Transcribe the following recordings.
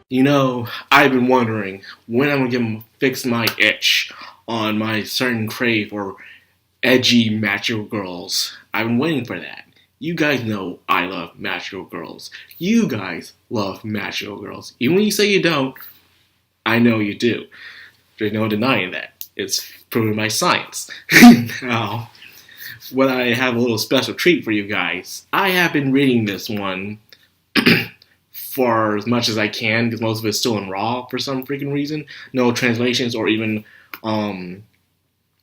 You know, I've been wondering when I'm gonna fix my itch on my certain crave for edgy macho girls. I've been waiting for that. You guys know I love macho girls. You guys love macho girls. Even when you say you don't, I know you do. There's no denying that. It's proven by science. Now, what I have a little special treat for you guys. I have been reading this one for as much as I can because most of it's still in raw for some freaking reason. No translations or even um,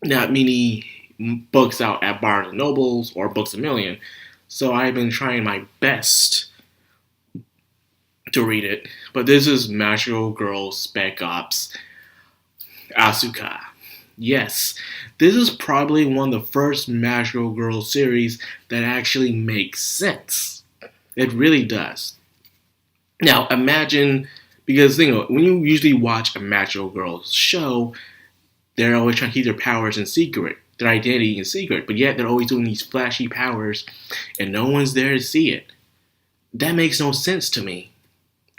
not many books out at Barnes and Nobles or Books a Million. So I've been trying my best to read it. But this is Magical Girl Spec-ops Asuka. Yes, this is probably one of the first Magical Girl series that actually makes sense. It really does. Now imagine, because when you usually watch a Magical Girls show, they're always trying to keep their powers in secret, their identity in secret, but yet they're always doing these flashy powers, and no one's there to see it. That makes no sense to me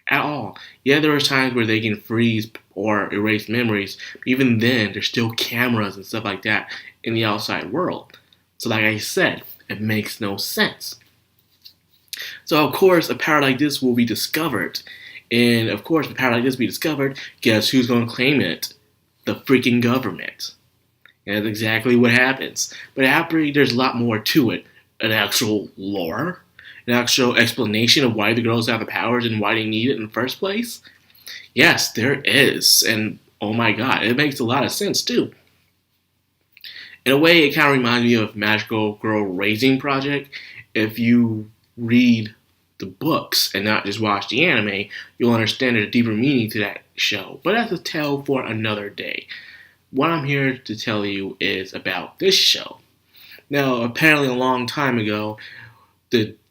at all. Yeah, there are times where they can freeze or erase memories, but even then, there's still cameras and stuff like that in the outside world. So, like I said, it makes no sense. So, of course, a power like this will be discovered. And, of course, a power like this will be discovered, guess who's going to claim it? The freaking government. And that's exactly what happens. But after, there's a lot more to it. An actual lore, an actual explanation of why the girls have the powers and why they need it in the first place. Yes, there is. And, oh my god, it makes a lot of sense, too. In a way, it kind of reminds me of Magical Girl Raising Project. If you read the books and not just watch the anime, you'll understand a deeper meaning to that show. But that's a tale for another day. What I'm here to tell you is about this show. Now, apparently, a long time ago,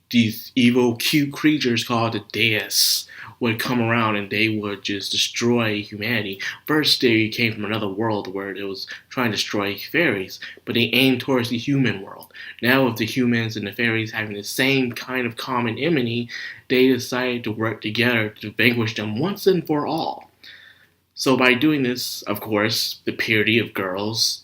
these evil, cute creatures called the deists would come around and they would just destroy humanity. First, they came from another world where it was trying to destroy fairies, but they aimed towards the human world. Now, with the humans and the fairies having the same kind of common enemy, they decided to work together to vanquish them once and for all. So, by doing this, of course, the purity of girls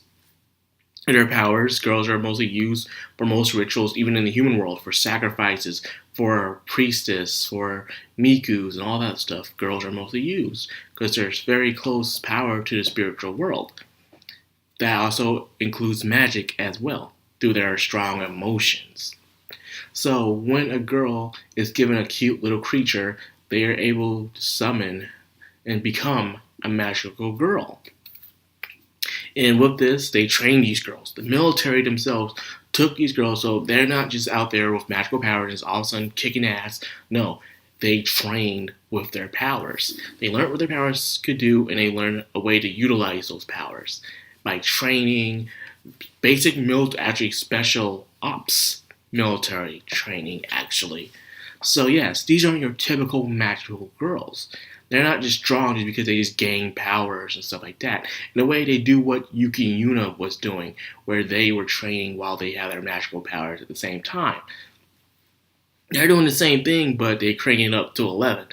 and their powers, girls are mostly used for most rituals, even in the human world, for sacrifices, for priestess, for mikus, and all that stuff. Girls are mostly used because there's very close power to the spiritual world. That also includes magic as well, through their strong emotions. So when a girl is given a cute little creature, they are able to summon and become a magical girl. And with this, they train these girls. The military themselves took these girls, so they're not just out there with magical powers and all of a sudden kicking ass. No, they trained with their powers. They learned what their powers could do, and they learned a way to utilize those powers by training, basic military, actually special ops military training, actually. So yes, these aren't your typical magical girls. They're not just strong just because they just gain powers and stuff like that. In a way, they do what Yuki Yuna was doing, where they were training while they had their magical powers at the same time. They're doing the same thing, but they're cranking it up to 11.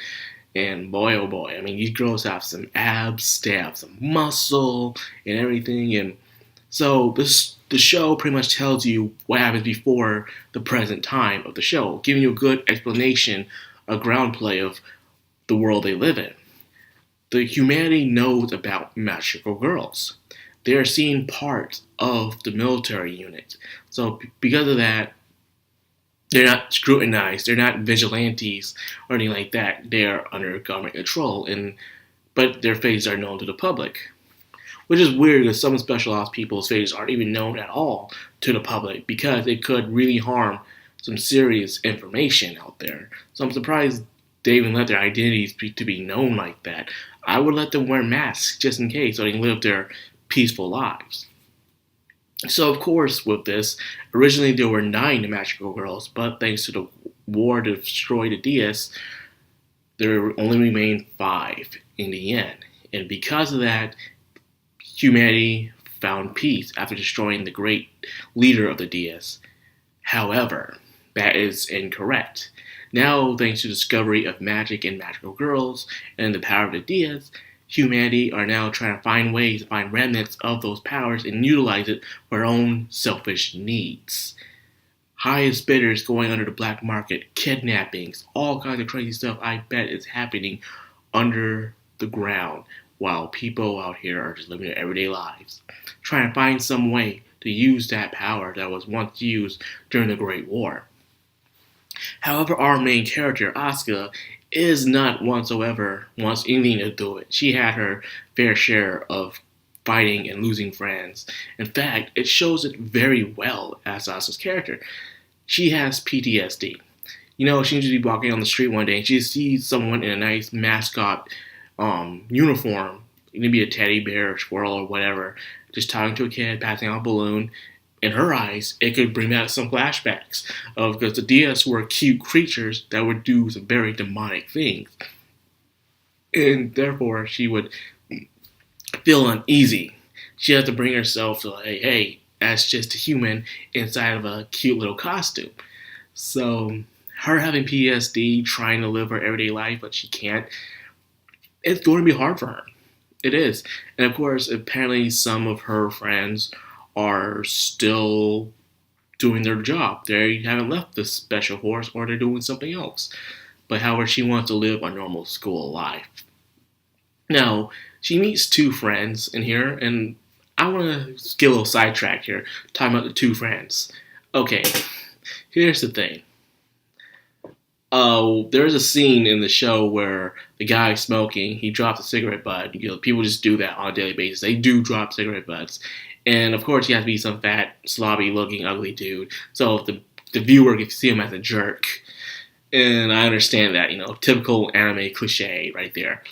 And boy, oh boy, I mean, these girls have some abs, they have some muscle, and everything. And so the show pretty much tells you what happens before the present time of the show, giving you a good explanation, a ground play of the world they live in. The humanity knows about magical girls. They are seen part of the military unit. So because of that, they're not scrutinized. They're not vigilantes or anything like that. They are under government control, but their faces are known to the public. Which is weird because some special ops people's faces aren't even known at all to the public because it could really harm some serious information out there. So I'm surprised they even let their identities to be known like that. I would let them wear masks just in case so they can live their peaceful lives. So of course with this, originally there were 9 magical girls, but thanks to the war to destroy the deists, there only remained 5 in the end. And because of that, humanity found peace after destroying the great leader of the deists. However, that is incorrect. Now, thanks to the discovery of magic and magical girls and the power of the Dias, humanity are now trying to find ways to find remnants of those powers and utilize it for their own selfish needs. Highest bidders going under the black market, kidnappings, all kinds of crazy stuff I bet is happening under the ground while people out here are just living their everyday lives, trying to find some way to use that power that was once used during the Great War. However, our main character, Asuka, is not whatsoever wants anything to do it. She had her fair share of fighting and losing friends. In fact, it shows it very well as Asuka's character. She has PTSD. You know, she used to be walking on the street one day and she sees someone in a nice mascot uniform. It could be a teddy bear, or squirrel, or whatever, just talking to a kid, passing out a balloon. In her eyes, it could bring back some flashbacks of because the Dias were cute creatures that would do some very demonic things. And therefore, she would feel uneasy. She has to bring herself to, like, hey, that's just a human inside of a cute little costume. So, her having PTSD, trying to live her everyday life, but she can't, it's going to be hard for her. It is. And of course, apparently some of her friends are still doing their job. They haven't left the special force or they're doing something else. But however, she wants to live a normal school life. Now, she meets two friends in here, and I want to get a little sidetracked here, talking about the two friends. Okay, here's the thing. There's a scene in the show where the guy smoking, he drops a cigarette butt. You know, people just do that on a daily basis. They do drop cigarette butts. And of course, he has to be some fat, slobby looking, ugly dude. So the viewer gets to see him as a jerk. And I understand that, you know, typical anime cliche right there.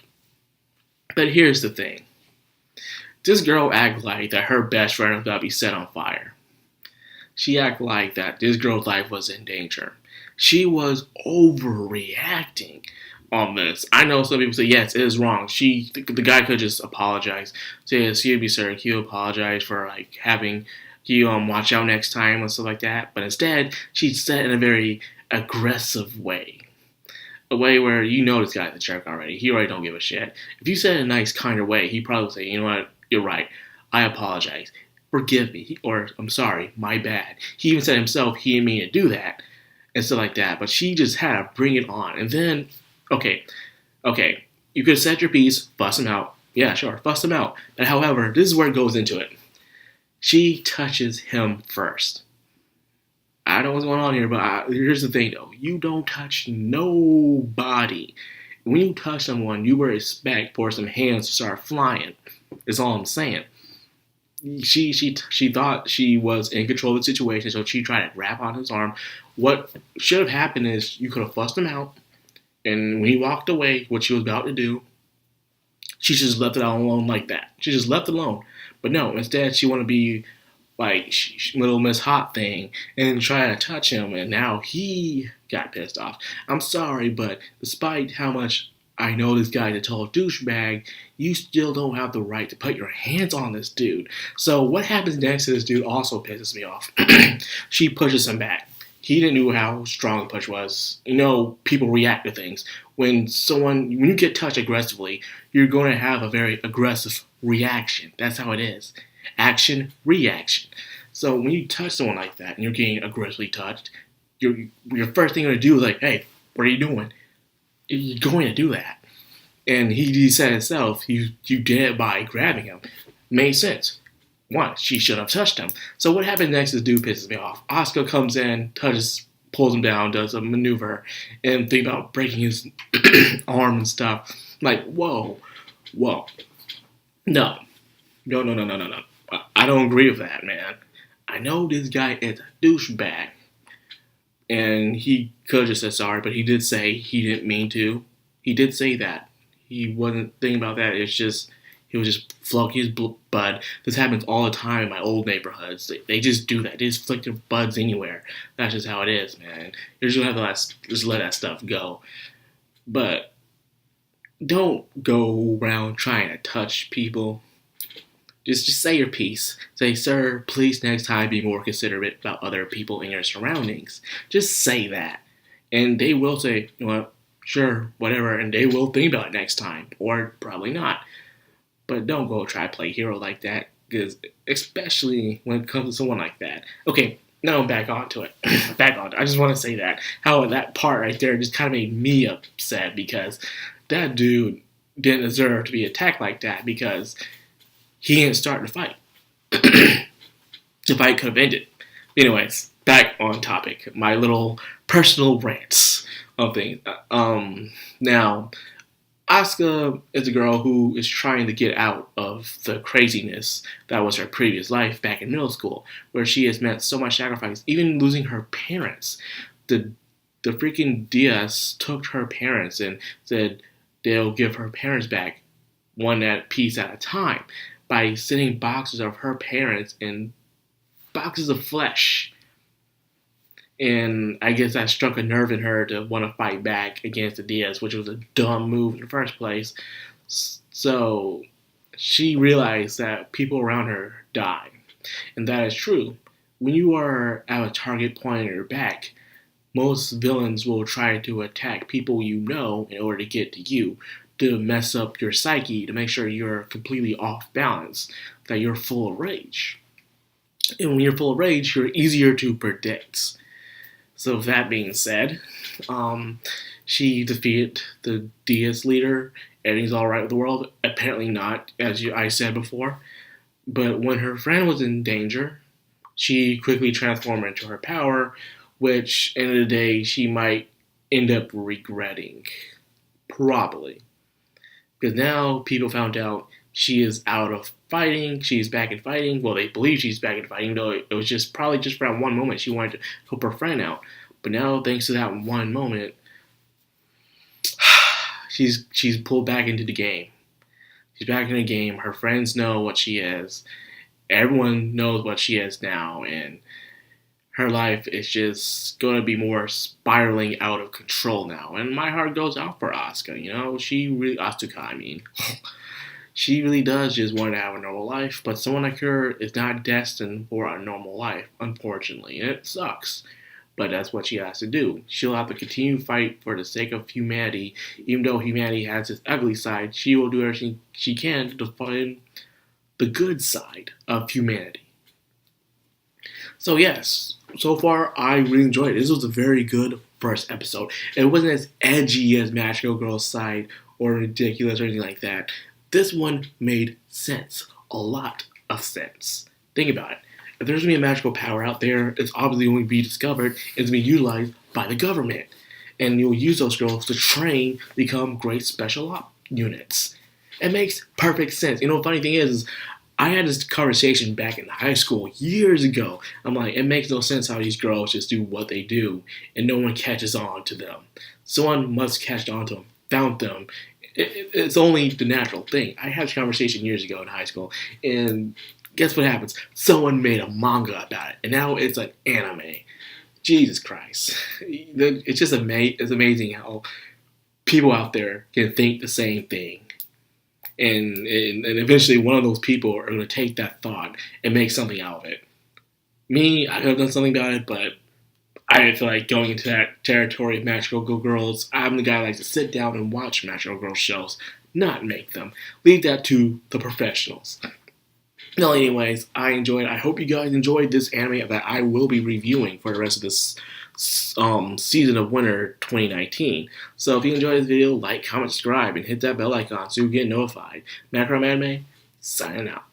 But here's the thing. This girl act like that her best friend was about to be set on fire. She act like that this girl's life was in danger. She was overreacting on this. I know some people say, yes, it is wrong. The guy could just apologize. Say, excuse me, sir, can you apologize for, like, having you watch out next time and stuff like that? But instead, she said it in a very aggressive way. A way where you know this guy's a jerk already. He already don't give a shit. If you said it in a nice, kinder way, he'd probably say, you know what, you're right. I apologize. Forgive me. Or, I'm sorry, my bad. He even said himself he didn't mean to do that. And stuff like that. But she just had to bring it on. And then, okay. You could have said your piece, fuss him out. Yeah, sure, fuss him out. But however, this is where it goes into it. She touches him first. I don't know what's going on here, but here's the thing, though. You don't touch nobody. When you touch someone, you would expect for some hands to start flying. That's all I'm saying. She thought she was in control of the situation, so she tried to grab on his arm. What should have happened is you could have fussed him out, and when he walked away, what she was about to do, she just left it alone like that. She just left it alone. But no, instead she wanted to be like little Miss Hot thing and try to touch him, and now he got pissed off. I'm sorry, but despite how much I know this guy's a total douchebag, you still don't have the right to put your hands on this dude. So what happens next to this dude also pisses me off. She pushes him back. He didn't know how strong the push was. You know, people react to things. When you get touched aggressively, you're going to have a very aggressive reaction. That's how it is. Action, reaction. So when you touch someone like that and you're getting aggressively touched, your first thing you're going to do is like, hey, what are you doing? You're going to do that. And he said himself, you did it by grabbing him. Made sense. One, she should have touched him. So what happens next is dude pisses me off. Asuka comes in, pulls him down, does a maneuver, and think about breaking his arm and stuff. Like, whoa. No. I don't agree with that, man. I know this guy is a douchebag. And he could have just said sorry, but he did say he didn't mean to. He did say that. He wasn't thinking about that. It's just, he was just flunking his bud. This happens all the time in my old neighborhoods. They just do that. They just flick their buds anywhere. That's just how it is, man. You're just going to have to just let that stuff go. But don't go around trying to touch people. Just say your piece. Say, sir, please next time be more considerate about other people in your surroundings. Just say that. And they will say, well, sure, whatever, and they will think about it next time, or probably not. But don't go try to play hero like that, because especially when it comes to someone like that. Okay, now I'm back onto it. Back on. I just want to say that how that part right there just kind of made me upset because that dude didn't deserve to be attacked like that because he didn't start the fight. The fight could have ended. Anyways, back on topic. My little personal rants of things. Now, Asuka is a girl who is trying to get out of the craziness that was her previous life back in middle school, where she has met so much sacrifice, even losing her parents. The freaking DS took her parents and said they'll give her parents back one at piece at a time by sending boxes of her parents in boxes of flesh. And I guess that struck a nerve in her to want to fight back against the Diaz, which was a dumb move in the first place. So she realized that people around her die. And that is true. When you are at a target point in your back, most villains will try to attack people you know in order to get to you, to mess up your psyche, to make sure you're completely off balance, that you're full of rage. And when you're full of rage, you're easier to predict. So that being said, she defeated the DS leader. Everything's alright with the world. Apparently not, as I said before. But when her friend was in danger, she quickly transformed into her power, which, end of the day, she might end up regretting. Probably. Because now people found out she is out of fighting. She's back in fighting. Well, they believe she's back in fighting, though it was just probably just for that one moment she wanted to help her friend out. But now, thanks to that one moment, she's pulled back into the game. She's back in the game. Her friends know what she is. Everyone knows what she is now, and her life is just going to be more spiraling out of control now. And my heart goes out for Asuka. Asuka, I mean. She really does just want to have a normal life, but someone like her is not destined for a normal life, unfortunately. And it sucks, but that's what she has to do. She'll have to continue to fight for the sake of humanity. Even though humanity has its ugly side, she will do everything she can to find the good side of humanity. So yes, so far I really enjoyed it. This was a very good first episode. It wasn't as edgy as Magical Girl's side or ridiculous or anything like that. This one made sense. A lot of sense. Think about it. If there's going to be a magical power out there, it's obviously going to be discovered. It's going to be utilized by the government. And you'll use those girls to train, become great special op units. It makes perfect sense. The funny thing is I had this conversation back in high school years ago. I'm like, it makes no sense how these girls just do what they do and no one catches on to them. Someone must catch on to them, found them. It's only the natural thing. I had this conversation years ago in high school, and guess what happens? Someone made a manga about it, and now it's an anime. Jesus Christ. It's just it's amazing how people out there can think the same thing. And eventually one of those people are going to take that thought and make something out of it. Me, I could have done something about it, but I didn't feel like going into that territory of Magical Girls. I'm the guy who likes to sit down and watch Magical Girl shows, not make them. Leave that to the professionals. Well, anyways, I enjoyed it. I hope you guys enjoyed this anime that I will be reviewing for the rest of this season of winter 2019. So if you enjoyed this video, like, comment, subscribe, and hit that bell icon so you get notified. Macro Anime, signing out.